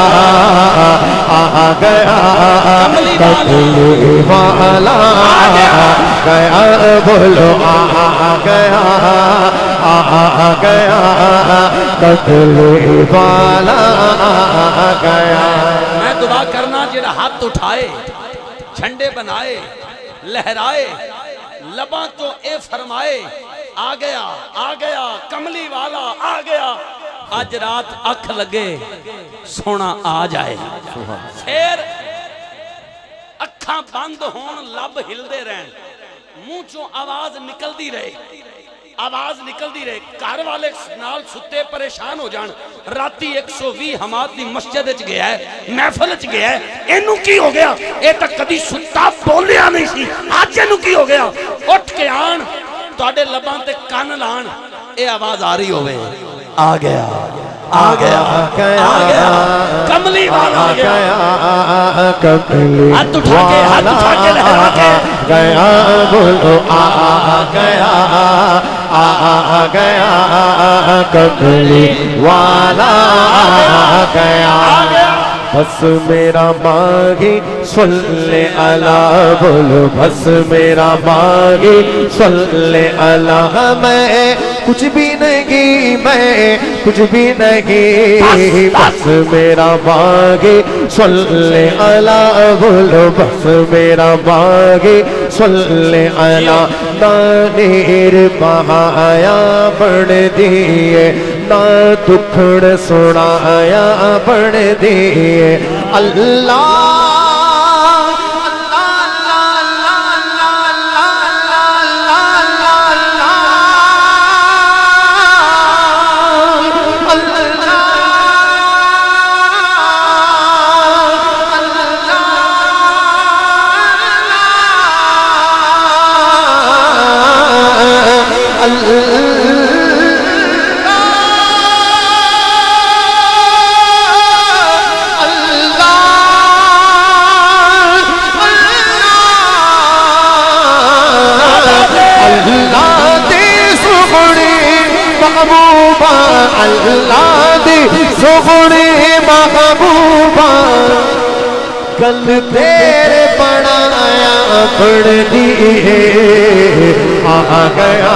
कमली वाला गया बोलो आ गया कमली वाला गया। मैं दुआ करना जेड़ा हाथ उठाए झंडे बनाए लहराए लबा तो ए फरमाए आ गया कमली वाला आ गया। आज रात अख लगे सोना आ जाए। शेर अखा बंद होन लब हिलदे रहन, मुंह चों आवाज निकलती रहे, घर वाले नाल सुते परेशान हो जान। राती 120 हमाद दी मस्जिद च गया है, महफिल च गया है, इनू की हो गया? ये तो कदी सुता बोलिया नहीं सी, अज इनू की हो गया? उठ के आन तुहाडे लबां ते कन लान, ये आवाज आ रही होवे आ गया कमली वाला आ गया कमली हाथ उठा के लहरा के गया बोलो आ गया कमली वाला आ गया। बस मेरा मांगी सल्ले अला बोलो, बस मेरा मांगी सल्ले अला। मैं कुछ भी नहीं, मैं कुछ भी नहीं, बस मेरा मांगी सल्ले अला बोलो, बस मेरा मांगी सल्ले अला। ना नीर बहाया बन दिए, ना दुखड़ सुनाया बन दिए। अल्लाह अल्लाह दी सोहने महबूबा कल तेरे बनाया पड़नी है आ गया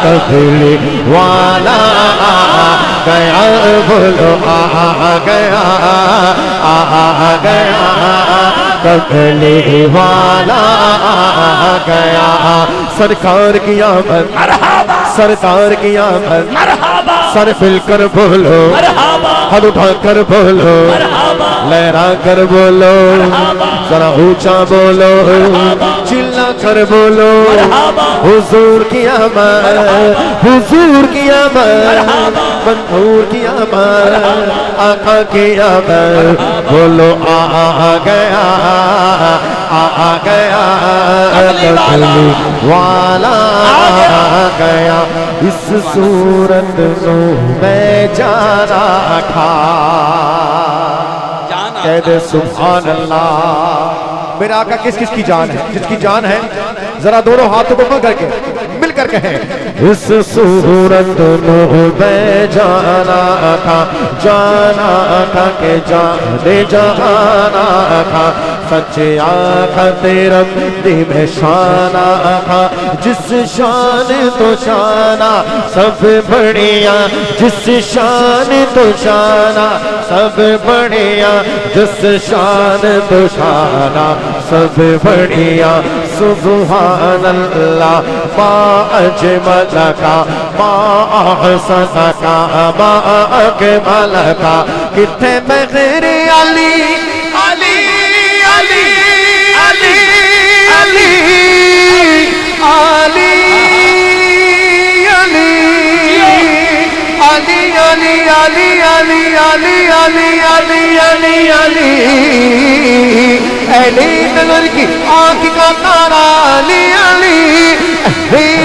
कबले वाला गया बोलो आ गया कबले वाला आ गया सरकार की आमद सरकार की आमद सर फिलकर बोलो हाथ उठाकर बोलो लहरा कर बोलो जरा ऊंचा बोलो चिल्ला कर बोलो हुजूर की आमद हुजूर की आमद मंसूर की आमद आका की आमद बोलो आ गया कबले वाला आ गया इस सूरत नो मैं जाना था कह दे सुभान अल्लाह। मेरे आका किस किस की जान है? जिसकी जान है जरा दोनों हाथों को पकड़ करके मिलकर कहें इस सूरत नो मैं जाना था के जाने जाना था सच्चे आका तेरा दिल में शाना था जिस शान तो शाना सब बढ़िया जिस शान तो शाना सब बढ़िया जिस शान तो शाना सब बढ़िया सुभान अल्लाह मा अजमल का मा अहसन का मा अकमल का किथे मेरे अली अली अली अली अली अली अली अली अली अली अली अली अली अली अली अली नजर की आँख का तारा अली अली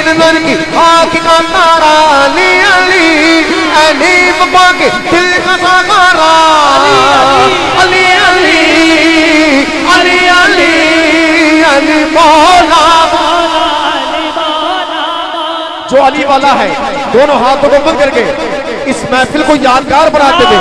नजर की आँख का तारा अली अली बाबा के दिल का साकारा अली अली अली अली अली मौला जो अली वाला है दोनों हाथों को बंद करके इस महफिल को यादगार बनाते थे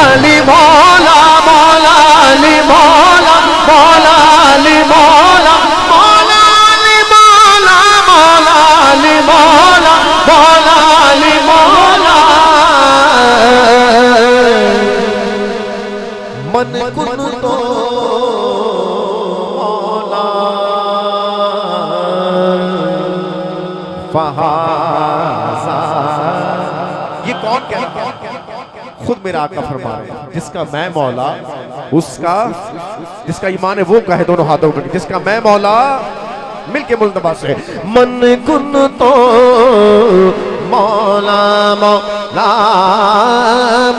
अली मौला मौला अली मौला मौला अली मौला मौला अली मौला मौला अली मौला मौला अली मौला मन कुन तो मौला फहाजा ये कौन कह रहा है? खुद मेरा आका फरमा रहे हैं जिसका मैं मौला उसका जिसका ईमान है वो कहे दोनों हाथों पर जिसका मैं मौला मिलके मुल्तबा से मन कुन तो मौला मौला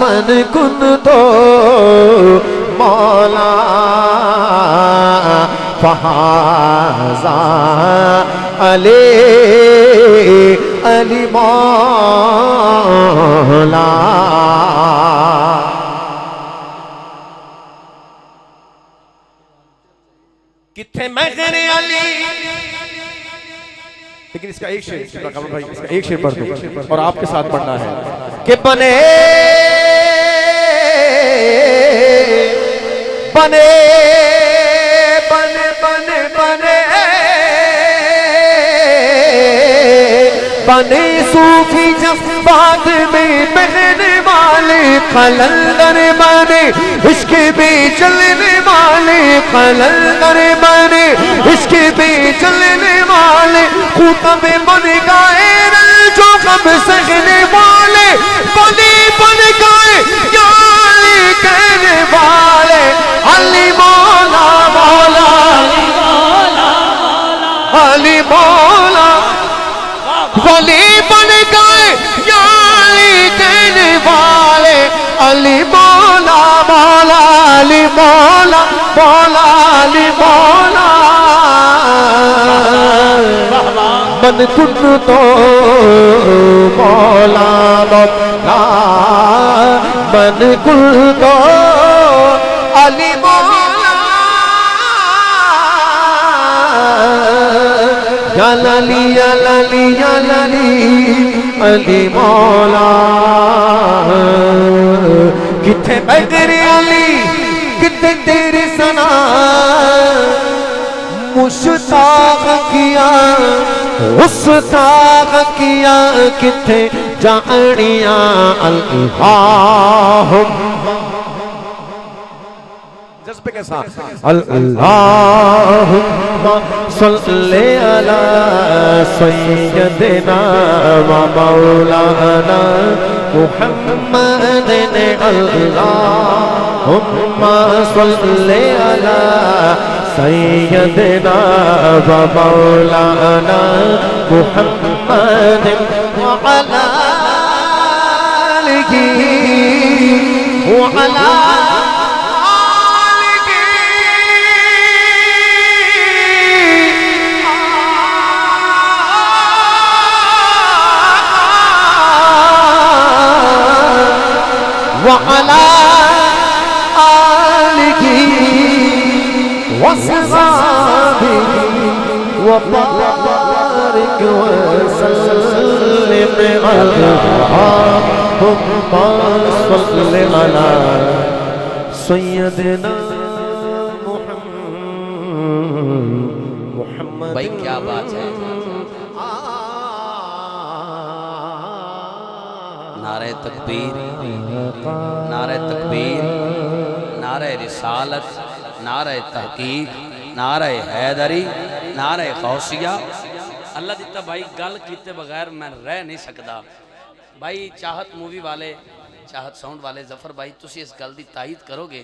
मन कुन तो मौला फहाजा अली अली मौला किथे मैं तेरे अली लेकिन इसका एक शेर कमल भाई इसका एक शेर पढ़ दो और आपके साथ पढ़ना है कि बने बने बने बने बने बने सूफी जज्बात में बहने वाले कलंदर बने इश्क भी चलने वाले कलंदर बने इश्क भी चलने वाले खूतब बन गए जो कब सहने वाले बने बन गए याली कहने वाले अली मौला मौला अली मौला वली बन गए याली कहने वाले अली मौला मौला अली मौला मौला अली मौला मन कुन तो मौला मौला मन कुन तो अली मौला या लाली या लाली या लाली अली मौला किथे बैठे अली किथे तेरी सना मुश्ताक किया उस्ताक किया किथे जानिया अल्लाह जज्बे के साथ अल्लाहुम्मा सल्ली अला सय्यदिना व मौलाना मुहम्मदिन अल्लाहुम्मा सल्ली अला सय्यदिना व मौलाना मुहम्मदिन व अला आलिहि व अला वअला आलिहि वसहबिहि वबारिक वसल्लिम अल्लाहुम्मा सल्लि अला सय्यदिना मुहम्मद। भाई क्या बात है, नारे तकबीर, नारे तकबीर, नारे रिसालत, नारे तहकीक, नारे हैदरी, नारे गौसिया। अल्लाह दिता भाई गल कीते बगैर मैं रह नहीं सकता। भाई चाहत मूवी वाले, चाहत साउंड वाले जफर भाई तुसी इस गल दी तायद करोगे।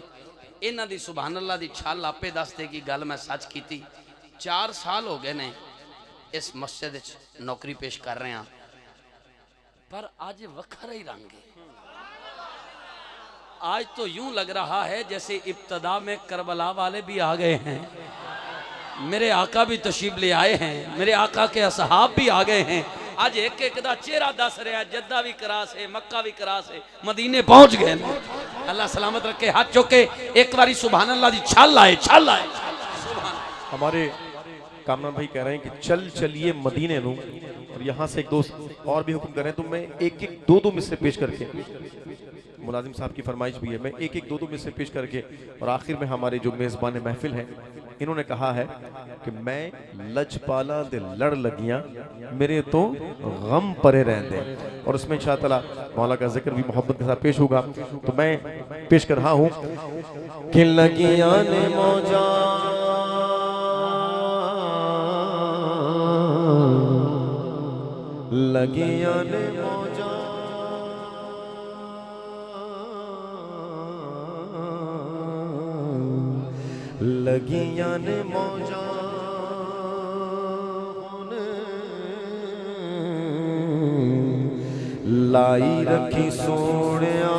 इन्हां दी सुभान अल्लाह दी छल आपे दस देगी गल मैं सच कीती। 4 साल हो गए ने इस मस्जिद च नौकरी पेश कर रहे हैं, पर आज वखरा ही रंग है। आज तो यूं लग रहा है जैसे इब्तदा में करबला वाले भी आ गए हैं, मेरे आका भी तशरीफ ले आए हैं, मेरे आका के असहाब भी आ गए हैं। आज एक एक दा चेहरा दस रहा, जद्दा भी करास है, मक्का भी करास है, मदीने पहुंच गए। अल्लाह सलामत रखे, हाथ चौके एक बारी सुभान अल्लाह दी छल आए, छल आए। हमारे कामरान भाई कह रहे हैं कि चल चलिए मदीने नू, और यहाँ से एक दोस्त और भी हुक्म कर रहे हैं, तो मैं एक एक दो दो मिसरे पेश करके, मुलाजिम साहब की फरमाइश भी है, मैं एक एक दो दो मिसरे पेश करके, और आखिर में हमारे जो मेज़बान महफिल हैं इन्होंने कहा है कि मैं लजपाला दे लड़ लगियां मेरे तो गम परे रहंदे, और उसमें इंशाअल्लाह ताला मौला का जिक्र भी मोहब्बत के साथ पेश होगा। तो मैं पेश कर रहा हूँ कि लगियां ने मौजा लगियां ने मौजा लगियां ने मौजा लाई रखी सोनिया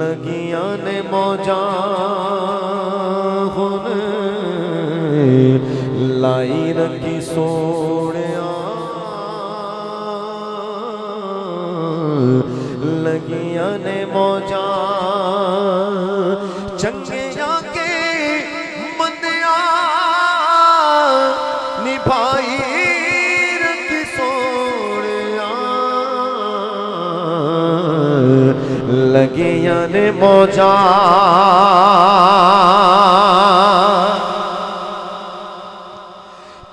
लगियां ने मौजा लाई रखी सोनिया लगियां ने मौजा चंगिया के मंदिया निभाई रखी सोनिया लगियां ने मौजा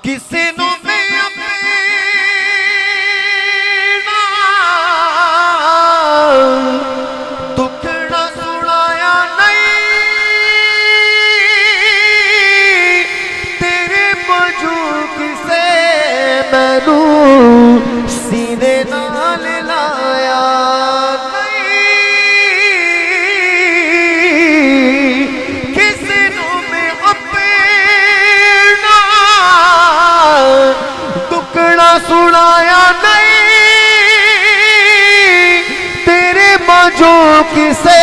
किसी नु मैं अपना दुखड़ा सुनाया नहीं, तेरे मौजूद से मैनू सीने नाल लाया नहीं, किसी नु मैं अपना दुखड़ा सुनाया नहीं, तेरे मौजू किसे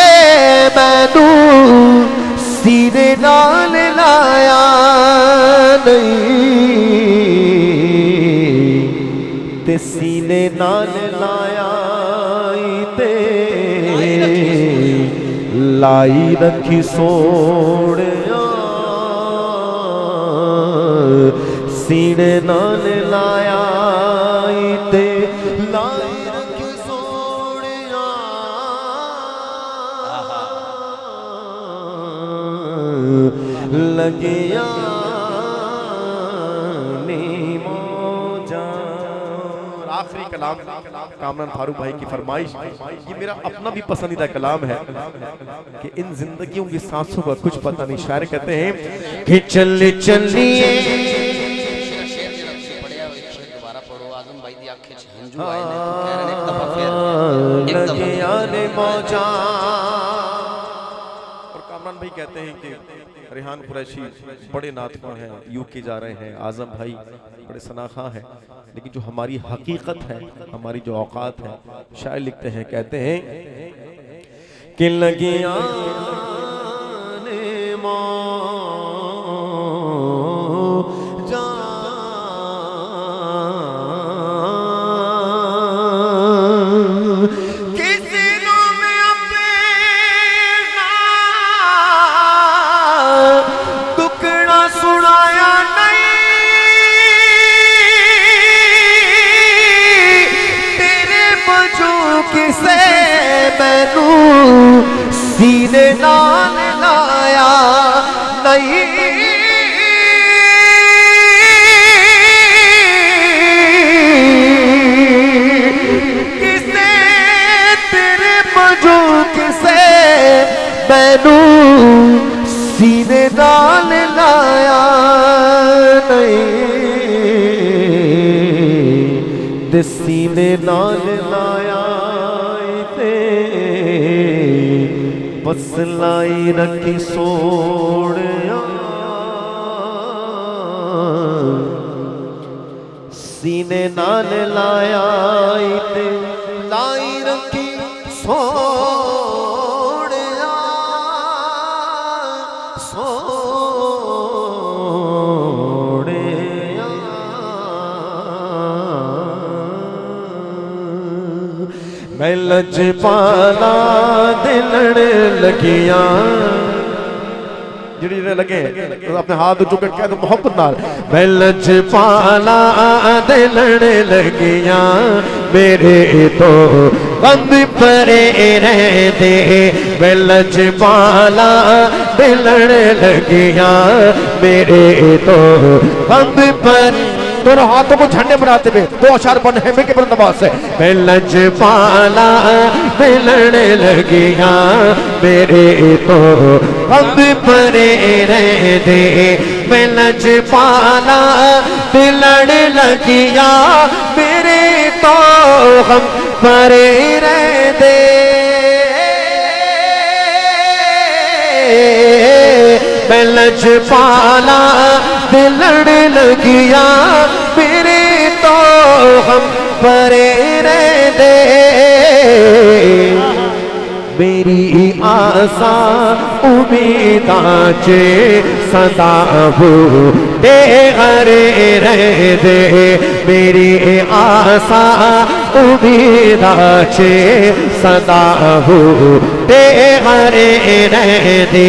मैनू सीने नाल लाया नहीं, ते सीने नाल लाया ते लाई रखी सोनिया सीने नाल लाया ते लाई रखी सोनिया लगिया आखिरी कलाम कामरान फारूक भाई की फरमाइश, ये मेरा अपना भी पसंदीदा कलाम है कि इन जिंदगियों की सांसों का कुछ पता नहीं। शायर कहते हैं कि चल चलिए और कामरान भाई कहते हैं कि रेहान कुरैशी बड़े नातखा हैं, यूके जा रहे हैं, आजम भाई बड़े सनाखा हैं, लेकिन जो हमारी हकीकत है, हमारी जो औकात है, शायर लिखते हैं, कहते हैं कि लगिया सीने नाल लाया नहीं किसे तेरे मजू किसे मैनू सीने नाल लाया नहीं ते सीने नाल लाया बस लाई रखी सोनिया सीने नाल लाया ते लाई रखी सोनिया सोनिया मैं लजपाला दिलण लगिया जिहड़ी लगे तो अपने हाथ चुक के कह दो मोहब्बत नाल मैं लजपाला दिलण लगिया मेरे तो गम परे रहते मैं लजपाला दिलण लगिया मेरे तो गम पर दोनों हाथों को झंडे बनाते हुए दो अशार बन है के नमाज से मैं लजपाला मिलने लगिया मेरे तो हम परे रह दे मैं लजपाला मिलने लगिया मेरे तो हम परे रह दे मैं लजपाला दिलड़ लगिया मेरे तो हम परे रह दे मेरी आसा उम्मीदा चे सदा दे हरे रह दे मेरी आसा उम्मीदा चे सदा दे हरे रह दे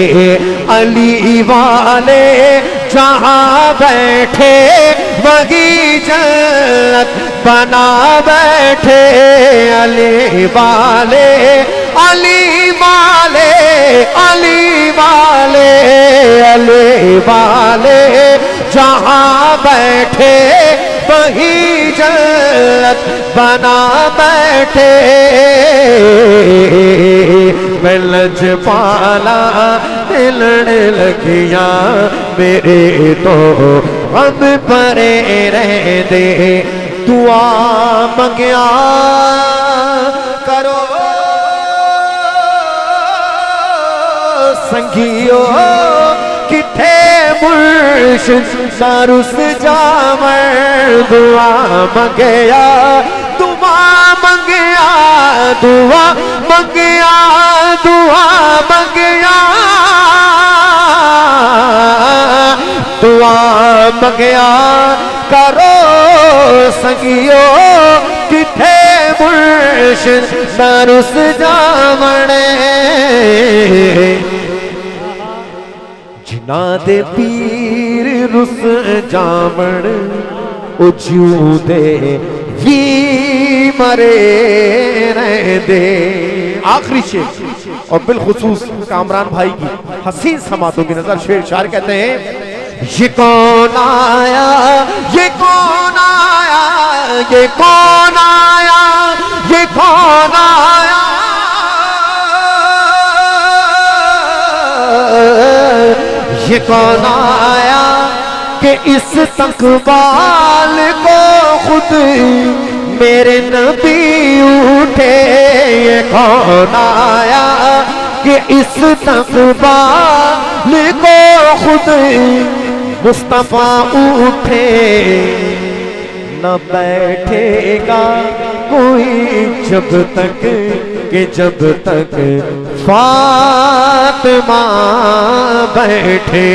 अली वाले जहाँ बैठे वही जन्नत बना बैठे अली वाले अली वाले अली वाले अली वाले जहाँ बैठे वही जन्नत बना बैठे मैं लजपाला दिलने लगिया मेरे तो हम परे रह दे दुआ मंगिया करो संगियो किथे मुर्शिद सारुस जामर दुआ मंगिया दुआ मंगिया दुआ मंगिया दुआ मंगिया दुआ मंगिया करो संगियो किथे मुर्शिद सारुस जामने जिन्ना दे पीर रुस जामण उजूदे वी मरे रहंदे। आखिरी शेर और बिलखुसूस कामरान भाई की हसीन समातों की नजर शेर शार कहते हैं, ये कौन आया, ये कौन आया, ये कौन आया, ये कौन आया, ये कौन आया कि इस तकबाल को खुद मेरे नबी उठे। ये कौन आया कि इस तकबाल को खुद मुस्तफा उठे। न बैठेगा कोई जब तक कि जब तक फातिमा बैठे।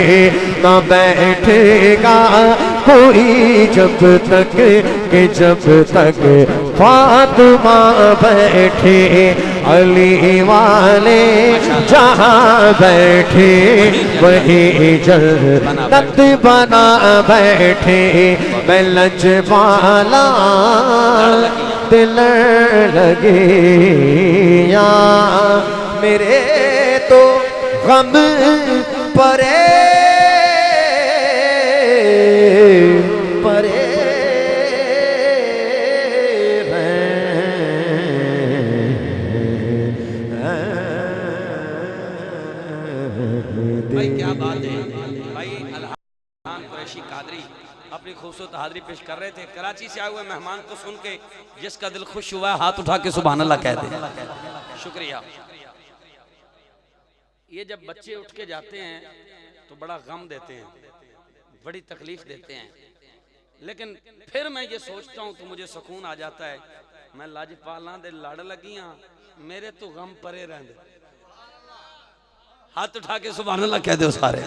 न बैठेगा कोई जब तक कि जब तक फातिमा बैठे। अली वाले जहाँ बैठे वही जन्नत बना बैठे। मैं लजवाला दिल लगे या मेरे तो गम परे परे भाई क्या बात है भाई। अलहान कुरैशी कादरी अपनी खूबसूरत हाजिरी पेश कर रहे थे। कराची से आए हुए मेहमान को सुन के जिसका दिल खुश हुआ हाथ उठा के सुभान अल्लाह कह दे। शुक्रिया। ये जब बच्चे उठ के जाते हैं तो बड़ा गम देते हैं, बड़ी तकलीफ देते हैं, लेकिन फिर मैं ये सोचता हूँ तो मुझे सुकून आ जाता है। मैं लाजपाला दे लड़ लगी हाँ, मेरे तो गम परे रहंदे। हाथ उठा के सुभान अल्लाह कह दो सारे।